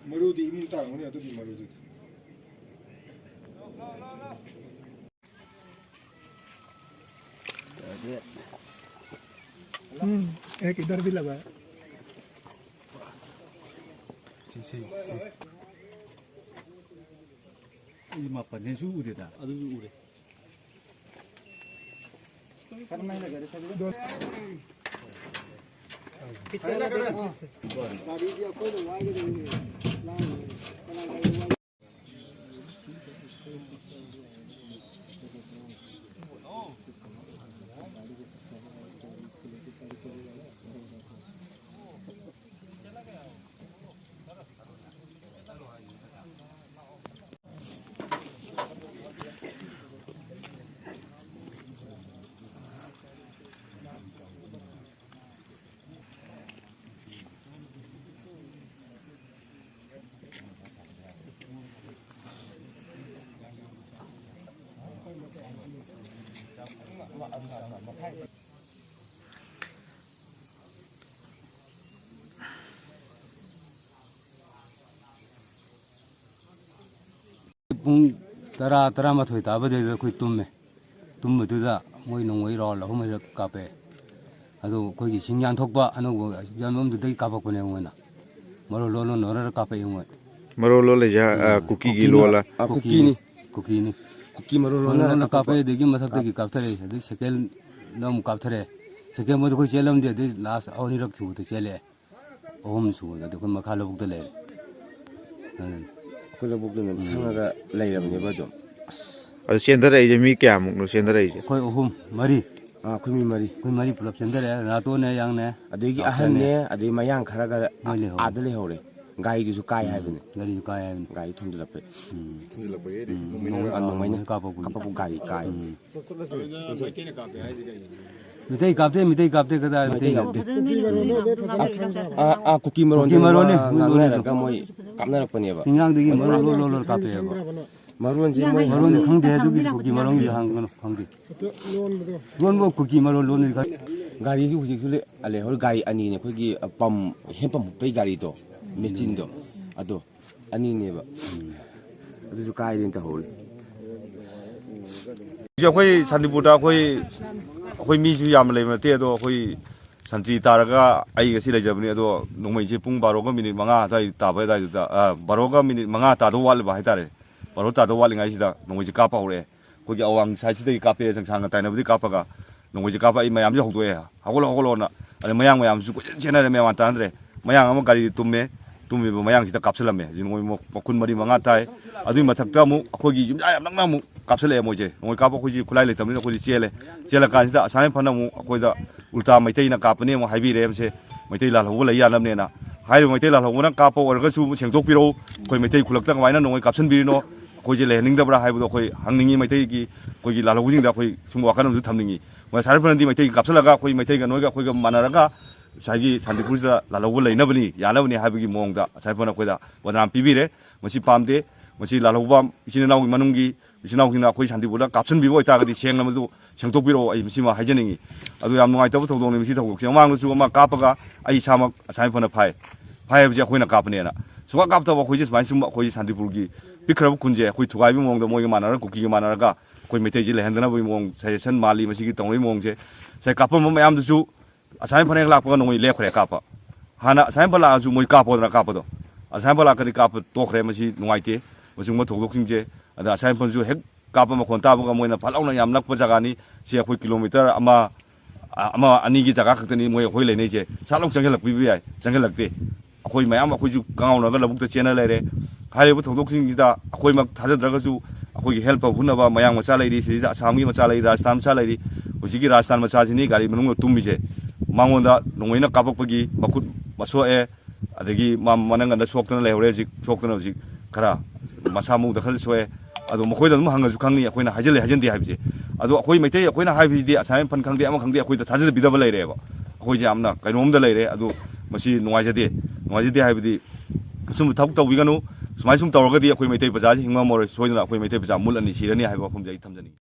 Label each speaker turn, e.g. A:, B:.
A: Maruti imung tang ni atau di Maruti.
B: एक इधर भी लगा है
C: 이 맛반내 주 우리다. 아주 우리.
D: ꯄꯨꯡ 10-11 ꯇꯥꯕꯗꯩꯗ ꯑꯩꯈꯣꯏ ꯇꯨꯝꯕꯗꯨꯗ ꯃꯣꯏ ꯅꯣꯡꯃꯩ ꯔꯥꯎꯟ 3ꯔꯛ ꯀꯥꯞꯄꯦ ꯑꯗꯨ ꯑꯩꯈꯣꯏꯒꯤ ꯁꯤꯡ ꯌꯥꯟꯊꯣꯛꯄ ꯑꯅꯧꯕ ꯌꯥꯟꯐꯝꯗꯨꯗꯒꯤ ꯀꯥꯞꯄꯛꯄꯅꯦ ꯃꯣꯏꯅ ꯃꯔꯣ ꯂꯣꯟ ꯂꯣꯟꯅꯔ ꯀꯥꯞꯄꯛꯏ ꯃꯣꯏ
E: ꯃꯔꯣ ꯂꯣꯜꯂꯤꯁꯦ ꯀꯨꯀꯤꯒꯤ ꯂꯣꯜꯂ
D: ꯀꯨꯀꯤꯅꯤ ꯀꯨꯀꯤ ꯃꯔꯣ ꯂꯣꯟꯅꯔ ꯀꯥꯞꯄꯛꯏ ꯑꯗꯒꯤ ꯃꯊꯛꯇꯒꯤ ꯀꯥꯞꯊꯔꯛꯏ ꯑꯗꯒꯤ ꯁꯦꯀꯦꯟꯗ ꯑꯃꯨꯛ ꯀꯥꯞꯊꯔꯛꯑꯦ ꯁꯦꯀꯦꯟ ꯃꯣꯏꯗ ꯑꯩꯈꯣꯏ ꯆꯦꯜꯂꯝꯗꯦ ꯑꯗꯩ ꯂꯥꯁ 2ꯔꯛ ꯁꯨꯕꯗ ꯆꯦꯜꯂꯛꯑꯦ 3 ꯁꯨꯕꯗ ꯑꯩꯈꯣꯏ ꯃꯈꯥ ꯂꯧꯕꯨꯛꯇ ꯂꯩꯔꯦ
F: ꯑꯩꯈꯣꯏ ꯂꯧꯕꯨꯛꯇꯨꯅ ꯁꯪꯉꯒ ꯂꯩꯔꯕꯅꯦꯕ ꯑꯗꯨꯝ
E: ꯑꯗꯨ ꯆꯦꯟꯊꯔꯛꯏꯁꯦ ꯃꯤ ꯀꯌꯥꯃꯨꯛꯅꯣ ꯆꯦꯟꯊꯔꯛꯏꯁꯦ
D: ꯑꯩꯈꯣꯏ 3
F: ꯑꯩꯈꯣꯏ ꯃꯤ ꯃꯔꯤ
D: ꯄꯨꯂꯞ ꯆꯦꯟꯊꯔꯛꯑꯦ ꯔꯥꯇꯣꯟꯅꯦ ꯌꯥꯡꯅꯦ
F: ꯑꯗꯒꯤ ꯑꯍꯟꯅꯦ ꯑꯗꯩ ꯃꯌꯥꯡ ꯈꯔꯒ ꯑꯥꯗ ꯂꯩꯍꯧꯔꯦ ꯒꯥꯔꯤꯗꯨꯁꯨ ꯀꯥꯏ ꯍꯥꯏꯕꯅꯦ
D: ꯒꯥꯔꯤꯁꯨ ꯀꯥꯏ ꯍꯥꯏꯕꯅꯦ
F: ꯒꯥꯔꯤ ꯊꯣꯝꯖꯤꯜꯂꯛꯄ
D: ꯅꯣꯡꯃꯩꯅ
F: ꯀꯥꯞꯄꯛꯄ ꯒꯥꯔꯤ ꯀꯥꯏ
D: 미테이 갑대 그다 미테이 갑대
F: 쿠키 머론네 나나라가 뭐이 깜나락거니야
D: 진양되기 머롤롤롤 카페야
F: 머론지 뭐이
D: 머론이 강대 두기 쿠키 머론이 한건 강대 넌뭐 쿠키 머롤 론이
F: 가리기 후지글레 알레 홀 가리 아니네 거기 빰 햄빰 빼 가리도 메신도 아도 아니네바 아주 가이린다 홀
E: ꯑꯩꯈꯣꯏ ꯁꯥꯟꯇꯤꯄꯨꯔꯗ ꯑꯩꯈꯣꯏ ꯃꯤꯁꯨ ꯌꯥꯝꯅ ꯂꯩꯕ ꯅꯠꯇꯦ ꯑꯗꯣ ꯑꯩꯈꯣꯏ ꯁꯟꯇ꯭ꯔꯤ ꯇꯥꯔꯒ ꯑꯩ ꯉꯁꯤ ꯂꯩꯖꯕꯅꯤ ꯑꯗꯣ ꯅꯣꯡꯃꯩꯁꯦ ꯄꯨꯡ 12:05 ꯑꯗꯨꯋꯥꯏ ꯇꯥꯕ ꯑꯗꯨꯋꯥꯏꯗꯨꯗ 12:05 ꯇꯥꯗꯧ ꯋꯥꯠꯂꯤꯕ ꯍꯥꯏꯇꯥꯔꯦ 12 ꯇꯥꯗꯧ ꯋꯥꯠꯂꯤꯉꯩꯁꯤꯗ ꯅꯣꯡꯃꯩꯁꯦ ꯀꯥꯞꯄ ꯍꯧꯔꯛꯑꯦ ꯑꯩꯈꯣꯏꯒꯤ ꯑꯋꯥꯡ ꯁꯥꯏꯗꯁꯤꯗꯒꯤ ꯀꯥꯞꯄꯦ ꯆꯪꯁꯥꯡꯒ ꯇꯥꯏꯅꯕꯗꯒꯤ ꯀꯥꯞꯄꯒ ꯅꯣꯡꯃꯩꯁꯦ ꯀꯥꯞꯄ ꯑꯩ ꯃꯌꯥꯝꯁꯦ ꯍꯧꯗꯣꯛꯑꯦ ꯍꯧꯒꯠꯂꯣꯅ ꯑꯗ ꯃꯌꯥꯝꯁꯨ ꯀꯣꯏꯆꯦꯟ ꯆꯦꯟꯅꯔꯦ ꯃꯌꯥꯝ ꯇꯥꯟꯅꯗ꯭ꯔꯦ ꯃꯌꯥꯡ ꯑꯃ ꯒꯥꯔꯤ ꯇꯨꯝꯃꯤꯕ ꯃꯌꯥꯡꯁꯤꯗ ꯀꯥꯞꯁꯤꯜꯂꯝꯃꯦ ꯃꯣꯏ ꯃꯈꯨꯟ 4-5 ꯇꯥꯏ ꯑꯗꯨꯒꯤ ꯃꯊꯛꯇ ꯑꯃꯨꯛ ꯑꯩꯈꯣꯏꯒꯤ ꯌꯨꯝꯖꯥ ꯌꯥꯝ ꯅꯛꯅ ꯑꯃꯨꯛ ꯀꯥꯞꯁꯤꯜꯂꯛꯑꯦ ꯃꯣꯏꯁꯦ ꯅꯣꯡꯃꯩ ꯀꯥꯞꯄ ꯑꯩꯈꯣꯏꯁꯤ ꯈꯨꯠꯂꯥꯏ ꯂꯩꯇꯕꯅꯤꯅ ꯑꯩꯈꯣꯏꯁꯤ ꯆꯦꯜꯂꯀꯥꯟꯁꯤꯗ ꯑꯁꯥꯝ ꯐꯅ ꯑꯃꯨꯛ ꯑꯩꯈꯣꯏꯗ ꯎꯜꯇꯥ ꯃꯩꯇꯩꯅ ꯀꯥꯞꯄꯅꯦ ꯑꯃꯨꯛ ꯍꯥꯏꯕꯤꯔꯦ ꯃꯁꯦ ꯃꯩꯇꯩ ꯂꯥꯜꯍꯧꯕ ꯂꯩ ꯌꯥꯅꯕꯅꯦꯅ ꯍꯥꯏꯔꯤꯕ ꯃꯩꯇꯩ ꯂꯥꯜꯍꯧꯕꯅ ꯀꯥꯞꯄ ꯑꯣꯏꯔꯒꯁꯨ ꯁꯦꯡꯗꯣꯛꯄꯤꯔꯛꯎ ꯑꯩꯈꯣꯏ ꯃꯩꯇꯩ ꯈꯨꯜꯂꯛꯇ ꯀꯃꯥꯏꯅ ꯅꯣꯡꯃꯩ ꯀꯥꯞꯁꯤꯟꯕꯤꯔꯤꯅꯣ ꯑꯩꯈꯣꯏꯁꯦ ꯂꯩꯍꯟꯅꯤꯡꯗꯕ꯭ꯔꯥ ꯍꯥꯏꯕꯗꯣ ꯑꯩꯈꯣꯏ ꯍꯪꯅꯤꯡꯉꯤ ꯃꯩꯇꯩꯒꯤ ꯑꯩꯈꯣꯏꯒꯤ ꯂꯥꯜꯍꯧꯕꯁꯤꯡꯗ ꯑꯩꯈꯣꯏ ꯁꯨꯝꯕ ꯋꯥꯈꯜ ꯑꯃꯁꯨ ꯊꯝꯅꯤꯡꯉꯤ ꯃꯣꯏ ꯑꯁꯥꯝ ꯐꯅꯗꯤ ꯃꯩꯇꯩꯒꯤ ꯀꯥꯞꯁꯤꯜꯂꯒ ꯑꯩꯈꯣꯏ ꯃꯩꯇꯩꯒ ꯅꯣꯏꯒ ꯑꯩꯈꯣꯏꯒ ꯃꯥꯟꯅꯔꯒ ꯉꯁꯥꯏꯒꯤ ꯁꯥꯟꯇꯤꯄꯨꯔꯁꯤꯗ ꯂꯥꯜꯍꯧꯕ ꯂꯩꯅꯕꯅꯤ ꯌꯥꯅꯕꯅꯤ ꯍꯥꯏꯕꯒꯤ ꯃꯑꯣꯡꯗ ꯑꯁꯥꯝ ꯐꯅ ꯑꯩꯈꯣꯏꯗ ꯋꯥꯗꯅꯥꯝ ꯄꯤꯕꯤꯔꯦ ꯃꯁꯤ ꯄꯥꯝꯗꯦ ꯃꯁꯤ ꯂꯥꯜꯍꯧꯕ ꯏꯆꯤꯟ ꯏꯅꯥꯎꯒꯤ ꯃꯅꯨꯡꯒꯤ ꯏꯆꯤꯟ ꯏꯅꯥꯎꯁꯤꯡꯅ ꯑꯩꯈꯣꯏ ꯁꯥꯟꯇꯤꯄꯨꯔꯗ ꯀꯥꯞꯁꯤꯟꯕꯤꯕ ꯑꯣꯏꯇꯥꯔꯒꯗꯤ ꯁꯦꯡꯅ ꯃꯗꯨ ꯁꯦꯡꯗꯣꯛꯄꯤꯔꯛꯑꯣ ꯑꯩ ꯃꯁꯤꯃ ꯍꯥꯏꯖꯅꯤꯡꯉꯤ ꯑꯗꯨ ꯌꯥꯝ ꯅꯨꯡꯉꯥꯏꯇꯕ ꯊꯧꯗꯣꯛꯅꯤ ꯃꯁꯤ ꯊꯧꯗꯣꯛꯁꯦ ꯃꯃꯥꯡꯗꯁꯨ ꯑꯃ ꯀꯥꯞꯄꯒ ꯑꯩ ꯏꯁꯥꯃꯛ ꯑꯁꯥꯝ ꯐꯅ ꯐꯥꯏ ꯍꯥꯏꯕꯁꯦ ꯑꯩꯈꯣꯏꯅ ꯀꯥꯞꯄꯅꯦꯅ ꯁꯨꯡꯀꯥꯞ ꯀꯥꯞꯇꯕ ꯑꯩꯈꯣꯏꯁꯦ ꯁꯨꯃꯥꯏꯅ ꯁꯨꯝ ꯑꯩꯈꯣꯏ ꯁꯥꯟꯇꯤꯄꯨꯔꯒꯤ ꯄꯤꯛꯈ꯭ꯔꯕ ꯈꯨꯟꯁꯦ ꯑꯩꯈꯣꯏ ꯊꯨꯒꯥꯏꯕꯒꯤ ꯃꯑꯣꯡꯗ ꯃꯣꯏꯒ ꯃꯥꯟꯅꯔꯒ ꯀꯨꯀꯤꯒ ꯃꯥꯟꯅꯔꯒ ꯑꯩꯈꯣꯏ ꯃꯩꯇꯩꯁꯦ ꯂꯩꯍꯟꯗꯅꯕꯒꯤ ꯃꯑꯣꯡ ꯁꯖꯦꯁꯟ ꯃꯥꯜꯂꯤ ꯃꯁꯤꯒꯤ ꯇꯧꯅꯔꯤꯕ ꯃꯑꯣꯡꯁꯦ ꯉꯁꯥꯏ ꯀꯥꯞꯄꯝꯕ ꯃꯌꯥꯝꯗꯨꯁꯨ ꯑꯁꯥꯝ ꯐꯅ ꯍꯦꯛ ꯂꯥꯛꯄꯒ ꯅꯣꯡꯃꯩ ꯂꯦꯞꯈ꯭ꯔꯦ ꯀꯥꯞꯄ ꯍꯥꯟꯅ ꯑꯁꯥꯝ ꯐꯅ ꯂꯥꯛꯑꯁꯨ ꯃꯣꯏ ꯀꯥꯞꯄꯣꯗꯅ ꯀꯥꯞꯄꯗꯣ ꯑꯁꯥꯝ ꯐꯅ ꯂꯥꯛꯀꯗꯤ ꯀꯥꯞꯄ ꯇꯣꯛꯈ꯭ꯔꯦ ꯃꯁꯤ ꯅꯨꯡꯉꯥꯏꯇꯦ ꯃꯁꯤꯒꯨꯝꯕ ꯊꯧꯗꯣꯛꯁꯤꯡꯁꯦ ꯑꯗ ꯑꯁꯥꯝ ꯐꯅꯁꯨ ꯍꯦꯛ ꯀꯥꯞꯄ ꯃꯈꯣꯟ ꯇꯥꯕꯒ ꯃꯣꯏꯅ ꯐꯠ ꯌꯥꯝ ꯅꯛꯄ ꯖꯒꯥꯅꯤ ꯁꯤ ꯑꯩꯈꯣꯏ ꯀꯤꯂꯣꯃꯤꯇꯔ 1-2ꯒꯤ ꯖꯒꯥ ꯈꯛꯇꯅꯤ ꯃꯣꯏ ꯑꯩꯈꯣꯏ ꯂꯩꯅꯩꯁꯦ ꯁꯥꯠꯂꯥꯎ ꯆꯪꯁꯤꯜꯂꯛꯄꯤꯕ ꯌꯥꯏ ꯆꯪꯁꯤꯜꯂꯛꯇꯦ ꯑꯩꯈꯣꯏ ꯃꯌꯥꯝ ꯑꯩꯈꯣꯏꯁꯨ ꯀꯪꯉꯥꯎꯅꯔꯒ ꯂꯧꯕꯨꯛꯇ ꯆꯦꯟꯅ ꯂꯩꯔꯦ ꯍꯥꯏꯔꯤꯕ ꯊꯧꯗꯣꯛꯁꯤꯡꯁꯤꯗ ꯑꯩꯈꯣꯏꯃꯛ ꯊꯥꯖꯗ꯭ꯔꯒꯁꯨ ꯑꯩꯈꯣꯏꯒꯤ ꯍꯦꯜꯞ ꯇꯧꯅꯕ ꯃꯌꯥꯡ ꯃꯆꯥ ꯂꯩꯔꯤ ꯁꯤꯗ ꯑꯁꯥꯝꯒꯤ ꯃꯆꯥ ꯂꯩꯔꯤ ꯔꯥꯖꯁꯊꯥꯟ ꯃꯆꯥ ꯂꯩꯔꯤ ꯍꯧꯖꯤꯛꯀꯤ ꯔꯥꯖꯁꯊꯥꯟ ꯃꯆꯥꯁꯤꯅꯤ ꯒꯥꯔꯤ ꯃꯅꯨꯡꯗ ꯇꯨꯝꯃꯤꯁꯦ ꯃꯉꯣꯟꯗ ꯅꯣꯡꯃꯩꯅ ꯀꯥꯞꯄꯛꯄꯒꯤ ꯃꯈꯨꯠ ꯁꯣꯛꯑꯦ ꯑꯗꯒꯤ ꯃꯅꯪꯒꯟꯗ ꯁꯣꯛꯇꯅ ꯂꯩꯍꯧꯔꯦ ꯍꯧꯖꯤꯛ ꯈꯔ ꯃꯁꯥ ꯃꯎꯗ ꯈꯔ ꯁꯣꯛꯑꯦ ꯑꯗꯣ ꯃꯈꯣꯏꯗ ꯑꯗꯨꯝ ꯍꯪꯉꯁꯨ ꯈꯪꯅꯤ ꯑꯩꯈꯣꯏꯅ ꯍꯥꯏꯖꯟꯗꯦ ꯍꯥꯏꯕꯁꯦ ꯑꯗꯣ ꯑꯩꯈꯣꯏ ꯃꯩꯇꯩ ꯑꯩꯈꯣꯏꯅ ꯍꯥꯏꯕꯁꯤꯗꯤ ꯑꯁꯥꯝ ꯐꯟ ꯈꯪꯗꯦ ꯑꯃ ꯈꯪꯗꯦ ꯑꯩꯈꯣꯏꯗ ꯊꯥꯖꯗꯕꯤꯗꯕ ꯂꯩꯔꯦꯕ ꯑꯩꯈꯣꯏꯁꯦ ꯌꯥꯝꯅ ꯀꯩꯅꯣꯝꯗ ꯂꯩꯔꯦ ꯑꯗꯨ ꯃꯁꯤ ꯅꯨꯡꯉꯥꯏꯖꯗꯦ ꯍꯥꯏꯕꯗꯤ ꯁꯨꯝ ꯊꯕꯛ ꯇꯧꯕꯤꯒꯅꯨ ꯁꯨꯃꯥꯏꯅ ꯁꯨꯝ ꯇꯧꯔꯒꯗꯤ ꯑꯩꯈꯣꯏ ꯃꯩꯇꯩ ꯄ꯭ꯔꯖꯥꯁꯤ ꯍꯤꯡꯉꯝꯃꯔꯣꯏ ꯁꯣꯏꯗꯅ ꯑꯩꯈꯣꯏ ꯃꯩꯇꯩ ꯄ꯭ꯔꯖꯥ ꯃꯨꯠꯂꯅꯤ ꯁꯤꯔꯅꯤ ꯍꯥꯏꯕ ꯋꯥꯐꯝꯁꯦ ꯑꯩ ꯊꯝꯖꯅꯤꯡꯉꯤ